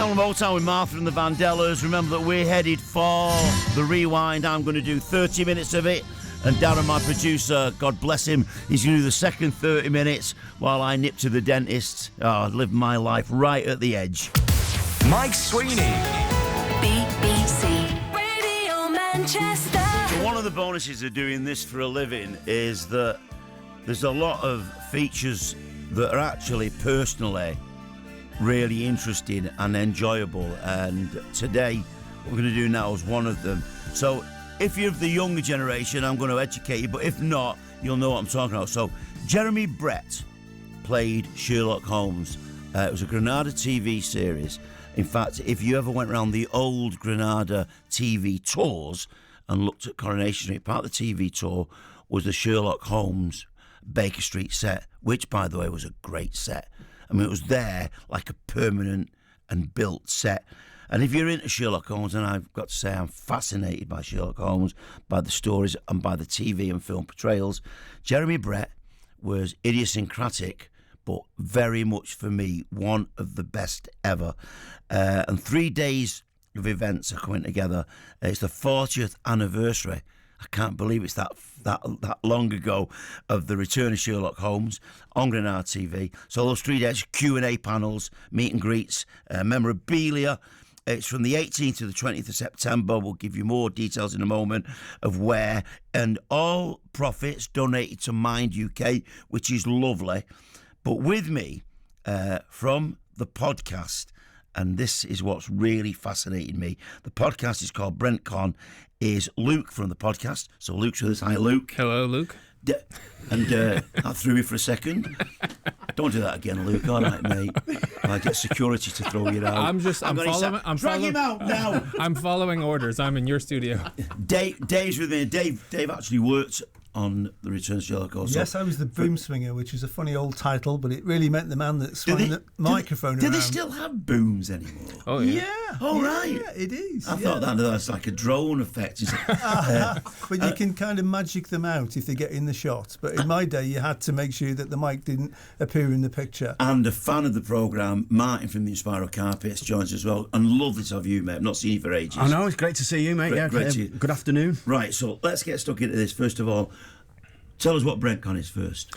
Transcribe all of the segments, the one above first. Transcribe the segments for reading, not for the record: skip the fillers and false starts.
Motown Motown with Martha and the Vandellas. Remember that we're headed for the rewind. I'm going to do 30 minutes of it, and Darren, my producer, God bless him, he's going to do the second 30 minutes while I nip to the dentist. Live my life right at the edge. Mike Sweeney, BBC Radio Manchester. So one of the bonuses of doing this for a living is that there's a lot of features that are actually personally really interesting and enjoyable, and today what we're going to do now is one of them. So if you're of the younger generation, I'm going to educate you, but if not, you'll know what I'm talking about. So Jeremy Brett played Sherlock Holmes. It was a Granada TV series. In fact, if you ever went around the old Granada TV tours and looked at Coronation Street, part of the TV tour was the Sherlock Holmes Baker Street set, which, by the way, was a great set. I mean, it was there like a permanent and built set. And if you're into Sherlock Holmes, and I've got to say I'm fascinated by Sherlock Holmes, by the stories and by the TV and film portrayals, Jeremy Brett was idiosyncratic, but very much for me one of the best ever. And 3 days of events are coming together. It's the 40th anniversary. I can't believe it's that long ago of the return of Sherlock Holmes on Granada TV. So those 3 days, Q&A panels, meet and greets, memorabilia. It's from the 18th to the 20th of September. We'll give you more details in a moment of where. And all profits donated to Mind UK, which is lovely. But with me from the podcast, and this is what's really fascinated me. The podcast is called BretCon, is Luke from the podcast. So Luke's with us. Hi, Luke. Hello, Luke. That threw me for a second. Don't do that again, Luke. All right, mate. I get security to throw you out. I'm Drag him out now. I'm following orders. I'm in your studio. Dave's with me. Dave actually worked on the Return of Sherlock Holmes. Yes, I was the boom swinger, which is a funny old title, but it really meant the man that swung the microphone around. Do they still have booms anymore? Oh, yeah. Right. Yeah, it is. I thought that was like a drone effect. But you can kind of magic them out if they get in the shot. But in my day, you had to make sure that the mic didn't appear in the picture. And a fan of the programme, Martyn from the Inspiral Carpets joins us as well. And lovely to have you, mate. I've not seen you for ages. I know, it's great to see you, mate. Great to see you. Good afternoon. Right, so let's get stuck into this. First of all, tell us what BretCon is first.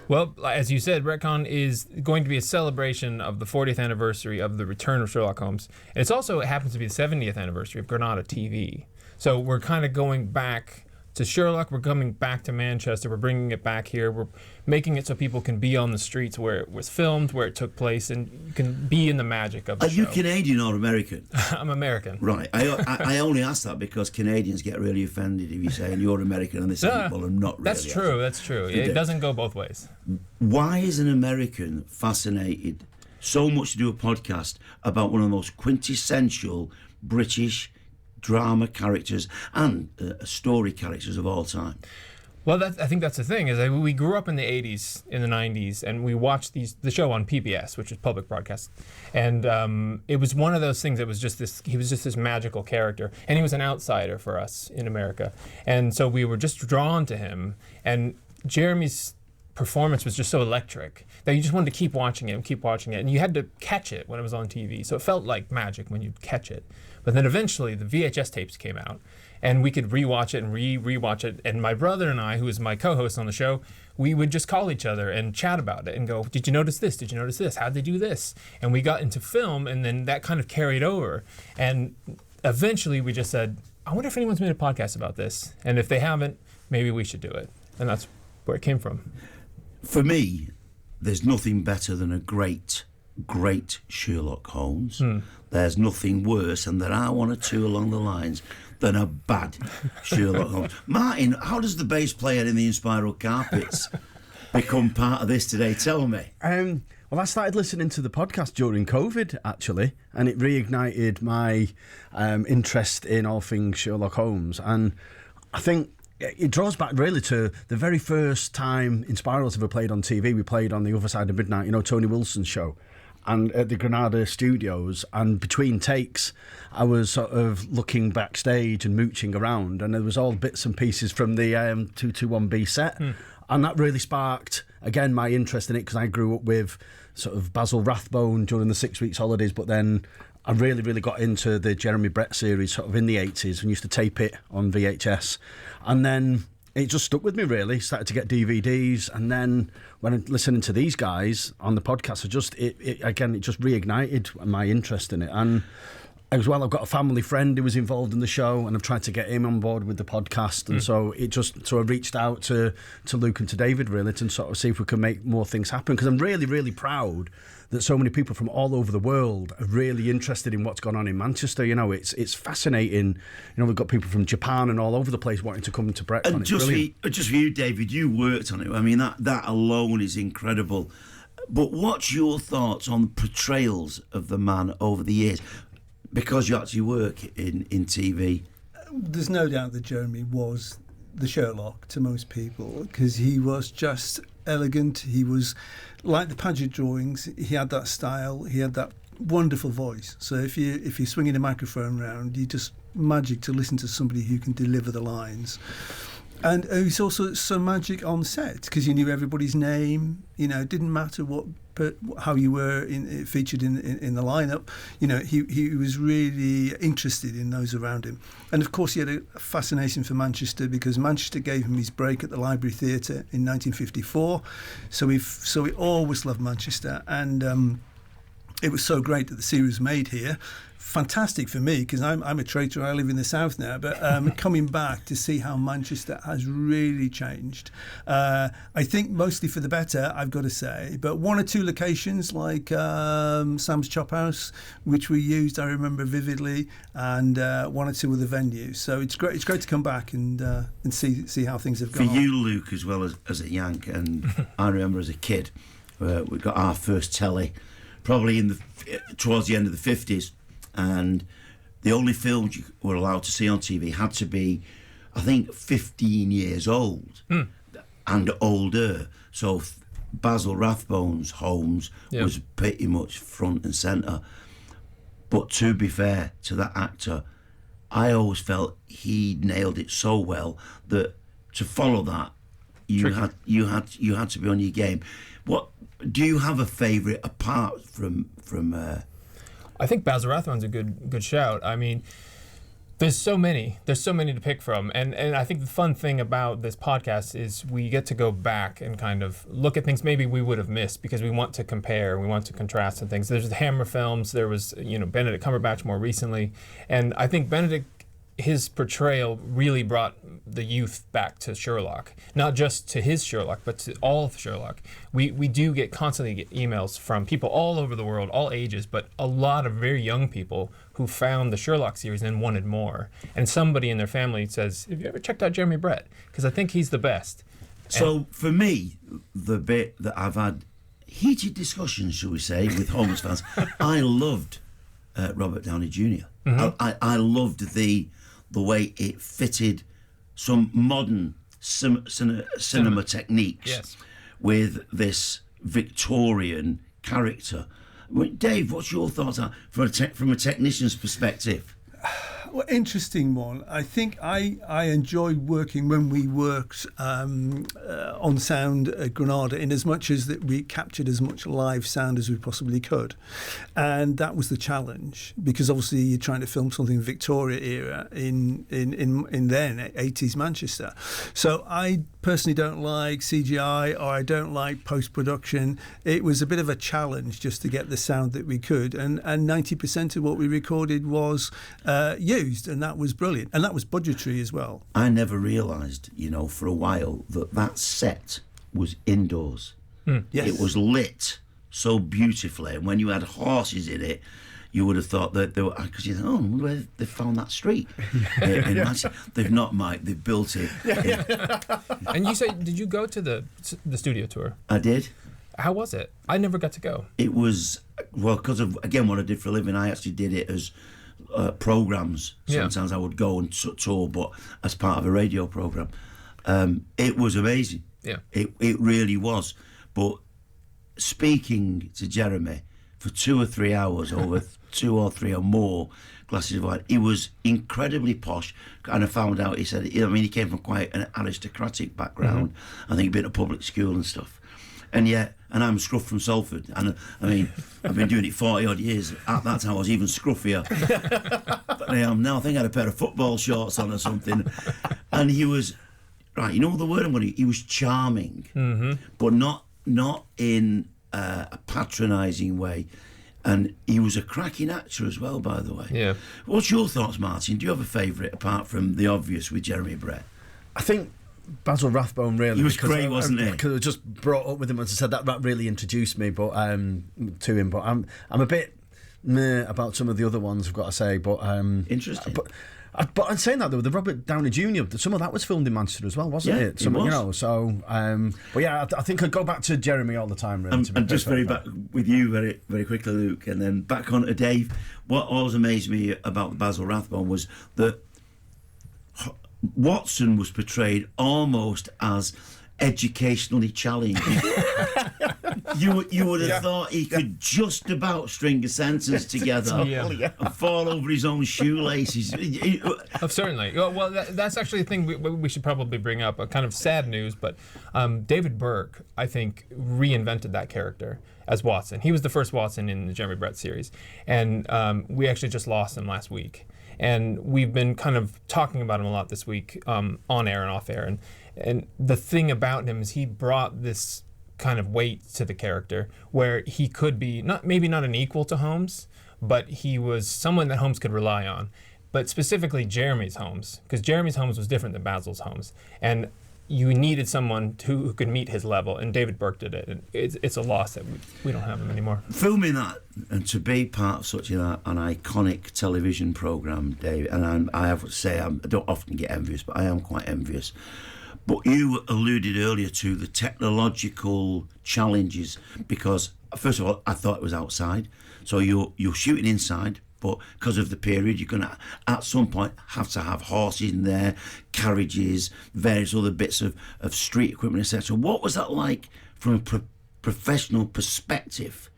Well, as you said, BretCon is going to be a celebration of the 40th anniversary of the return of Sherlock Holmes. It happens to be the 70th anniversary of Granada TV. So we're kind of going back to Sherlock. We're coming back to Manchester. We're bringing it back here. We're making it so people can be on the streets where it was filmed, where it took place, and you can be in the magic of the show. Are you Canadian or American? I'm American. Right. I only ask that because Canadians get really offended if you say you're American and they say, well, I'm not really. That's true. That's true. It doesn't go both ways. Why is an American fascinated so much to do a podcast about one of the most quintessential British drama characters and story characters of all time? Well, I think that's the thing, is that we grew up in the 80s, in the 90s, and we watched the show on PBS, which is public broadcast. And it was one of those things that was he was just this magical character. And he was an outsider for us in America. And so we were just drawn to him. And Jeremy's performance was just so electric that you just wanted to keep watching it. And you had to catch it when it was on TV. So it felt like magic when you'd catch it. But then eventually the VHS tapes came out, and we could rewatch it and rewatch it. And my brother and I, who is my co-host on the show, we would just call each other and chat about it and go, did you notice this? Did you notice this? How'd they do this? And we got into film, and then that kind of carried over. And eventually we just said, I wonder if anyone's made a podcast about this. And if they haven't, maybe we should do it. And that's where it came from. For me, there's nothing better than a great Sherlock Holmes. There's nothing worse, and there are one or two along the lines, than a bad Sherlock Holmes. Martyn, how does the bass player in the Inspiral Carpets become part of this today? Tell me. Well, I started listening to the podcast during COVID, actually, and it reignited my interest in all things Sherlock Holmes. And I think it draws back really to the very first time Inspirals ever played on TV. We played on The Other Side of Midnight, Tony Wilson's show, and at the Granada studios. And between takes, I was sort of looking backstage and mooching around, and there was all bits and pieces from the 221B set. And that really sparked, again, my interest in it, because I grew up with sort of Basil Rathbone during the 6 weeks holidays, but then I really, really got into the Jeremy Brett series sort of in the 80s and used to tape it on VHS. And then it just stuck with me, really. Started to get DVDs. And then when I'm listening to these guys on the podcast, it just reignited my interest in it. And as well, I've got a family friend who was involved in the show, and I've tried to get him on board with the podcast. And so I reached out to Luke and to David, really, to sort of see if we can make more things happen. Because I'm really, really proud that so many people from all over the world are really interested in what's gone on in Manchester. You know, it's fascinating. You know, we've got people from Japan and all over the place wanting to come to BretCon. And just for you, David, you worked on it. I mean, that alone is incredible. But what's your thoughts on portrayals of the man over the years? Because you actually work in TV. There's no doubt that Jeremy was the Sherlock to most people, because he was just elegant. He was like the Paget drawings. He had that style. He had that wonderful voice. So if you're swinging a microphone around, you just magic to listen to somebody who can deliver the lines. And it was also so magic on set, because you knew everybody's name. You know, it didn't matter how you were featured in the lineup. You know, he was really interested in those around him. And of course, he had a fascination for Manchester, because Manchester gave him his break at the Library Theatre in 1954. So we always loved Manchester, and it was so great that the series was made here. Fantastic for me, because I'm a traitor. I live in the south now, but coming back to see how Manchester has really changed. I think mostly for the better, I've got to say. But one or two locations like Sam's Chop House, which we used, I remember vividly, and one or two other venues. So it's great. It's great to come back and see how things have gone. For you, Luke, as well as a Yank, and I remember as a kid, we got our first telly, probably towards the end of the 50s. And the only films you were allowed to see on TV had to be, I think, 15 years old and older. So Basil Rathbone's Holmes was pretty much front and centre. But to be fair to that actor, I always felt he nailed it so well that to follow that, you had to be on your game. What do you have a favourite apart from? I think Basil Rathbone's a good shout. I mean, there's so many to pick from, and I think the fun thing about this podcast is we get to go back and kind of look at things maybe we would have missed, because we want to compare, we want to contrast and things. There's the Hammer films, there was Benedict Cumberbatch more recently, and I think Benedict, his portrayal really brought the youth back to Sherlock, not just to his Sherlock, but to all of Sherlock. We do constantly get emails from people all over the world, all ages, but a lot of very young people who found the Sherlock series and wanted more. And somebody in their family says, "Have you ever checked out Jeremy Brett? Because I think he's the best." So for me, the bit that I've had heated discussions, shall we say, with Holmes fans, I loved Robert Downey Jr. Mm-hmm. I loved the way it fitted some modern cinema techniques with this Victorian character. Dave, what's your thoughts on from a technician's perspective? Well, interesting one. I think I enjoyed working when we worked on sound at Granada, in as much as that we captured as much live sound as we possibly could, and that was the challenge, because obviously you're trying to film something Victoria era in then 80s Manchester. So I personally don't like CGI, or I don't like post-production. It was a bit of a challenge just to get the sound that we could, and 90% of what we recorded was used, and that was brilliant, and that was budgetary as well. I never realised, for a while, that set was indoors. Yes. It was lit so beautifully, and when you had horses in it, you would have thought that they were, because you thought, where they found that street. In Manchester. They've not, Mike. They've built it. And you say, did you go to the studio tour? I did. How was it? I never got to go. It was, because of, again, what I did for a living, I actually did it as programmes. Sometimes I would go and tour, but as part of a radio programme. It was amazing. Yeah. It really was. But speaking to Jeremy for 2 or 3 hours over 2 or 3 or more glasses of wine, he was incredibly posh. And I found out, he said, he came from quite an aristocratic background. I think he'd been to public school and stuff. And I'm Scruff from Salford. And I mean, I've been doing it 40 odd years. At that time, I was even scruffier. But I am now. I think I had a pair of football shorts on or something. And he was, right, you know the word I'm going to, he was charming, but not in a patronising way. And he was a cracking actor as well, by the way. Yeah. What's your thoughts, Martyn? Do you have a favourite apart from the obvious with Jeremy Brett? I think Basil Rathbone really. He was great, wasn't he? Because I just brought up with him, as I said, that really introduced me, but to him. But I'm a bit meh about some of the other ones, I've got to say. But interesting. But I'm saying that though, the Robert Downey Jr. Some of that was filmed in Manchester as well, wasn't it? Some, it was. You know, so. But yeah, I think I'd go back to Jeremy all the time. Really, and just very back with you very very quickly, Luke, and then back on to Dave. What always amazed me about Basil Rathbone was that Watson was portrayed almost as educationally challenged. You would have thought he could just about string a sentence together and fall over his own shoelaces. Certainly. Well, that's actually a thing we should probably bring up. A kind of sad news, but David Burke, I think, reinvented that character as Watson. He was the first Watson in the Jeremy Brett series, and we actually just lost him last week. And we've been kind of talking about him a lot this week, on air and off air. And the thing about him is he brought this kind of weight to the character where he could be maybe not an equal to Holmes, but he was someone that Holmes could rely on. But specifically Jeremy's Holmes, because Jeremy's Holmes was different than Basil's Holmes. And you needed someone who could meet his level, and David Burke did it. And it's a loss that we don't have him anymore. Filming that and to be part of such an iconic television programme, Dave, and I have to say I don't often get envious, but I am quite envious. But you alluded earlier to the technological challenges because, first of all, I thought it was outside. So you're shooting inside, but because of the period, you're going to, at some point, have to have horses in there, carriages, various other bits of street equipment, etc. What was that like from a professional perspective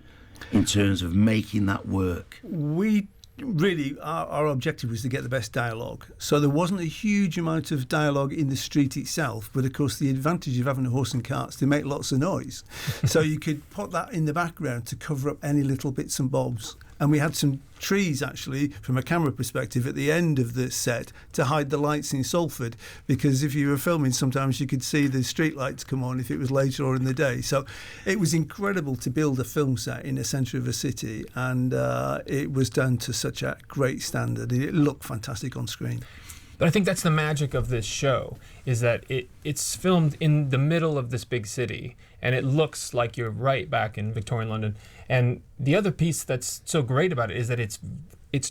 in terms of making that work? We really, our objective was to get the best dialogue. So there wasn't a huge amount of dialogue in the street itself, but of course the advantage of having a horse and carts, they make lots of noise. So you could put that in the background to cover up any little bits and bobs. And we had some trees, actually, from a camera perspective, at the end of the set to hide the lights in Salford, because if you were filming, sometimes you could see the street lights come on if it was later or in the day. So it was incredible to build a film set in the centre of a city, and it was done to such a great standard. It looked fantastic on screen. But I think that's the magic of this show, is that it's filmed in the middle of this big city, and it looks like you're right back in Victorian London. And the other piece that's so great about it is that it's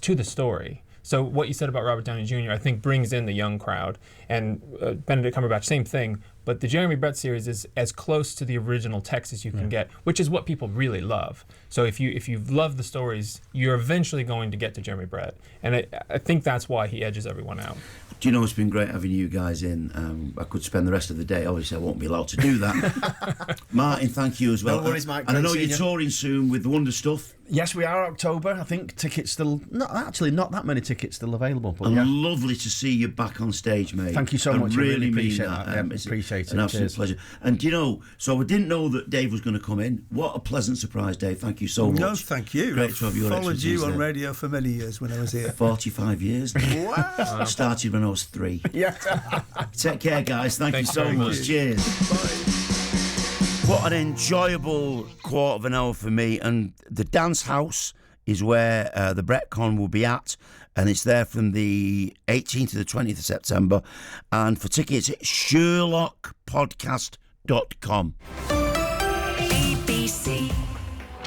to the story. So what you said about Robert Downey Jr., I think, brings in the young crowd. And Benedict Cumberbatch, same thing. But the Jeremy Brett series is as close to the original text as you can get, which is what people really love. So if you love the stories, you're eventually going to get to Jeremy Brett. And I think that's why he edges everyone out. Do you know it's been great having you guys in? I could spend the rest of the day. Obviously, I won't be allowed to do that. Martyn, thank you as well. No worries, Mike. And I know you're touring soon with Wonder Stuff. Yes, we are, October. I think tickets still... not that many tickets still available. But and lovely to see you back on stage, mate. Thank you so much. I really appreciate mean that. It's appreciate it. An absolute pleasure. And you know, so I didn't know that Dave was going to come in. What a pleasant surprise, Dave. Thank you so much. No, thank you. Great to have your followed you on there. radio for many years when I was here. 45 years. Wow. Started when I was 3. Yeah. Take care, guys. Thank you so very much. much. Cheers. What an enjoyable quarter of an hour for me. And the dance house is where the BretCon will be at, and it's there from the 18th to the 20th of September. And for tickets, it's sherlockpodcast.com. BBC.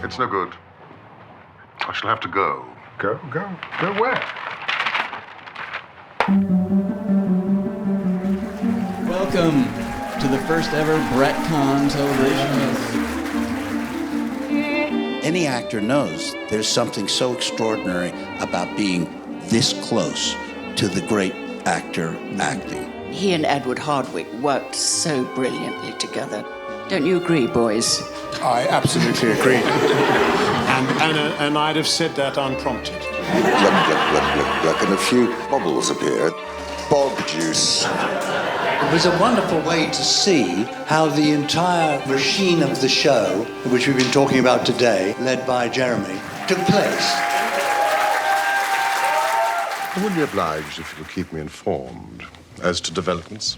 It's no good. I shall have to go. Go where? Welcome to the first ever BretCon television. Any actor knows there's something so extraordinary about being this close to the great actor acting. He and Edward Hardwicke worked so brilliantly together. Don't you agree, boys? I absolutely agree. and I'd have said that unprompted. Look, and a few bubbles appear. Bog juice. It was a wonderful way to see how the entire machine of the show, which we've been talking about today, led by Jeremy, took place. I would be obliged if you could keep me informed as to developments.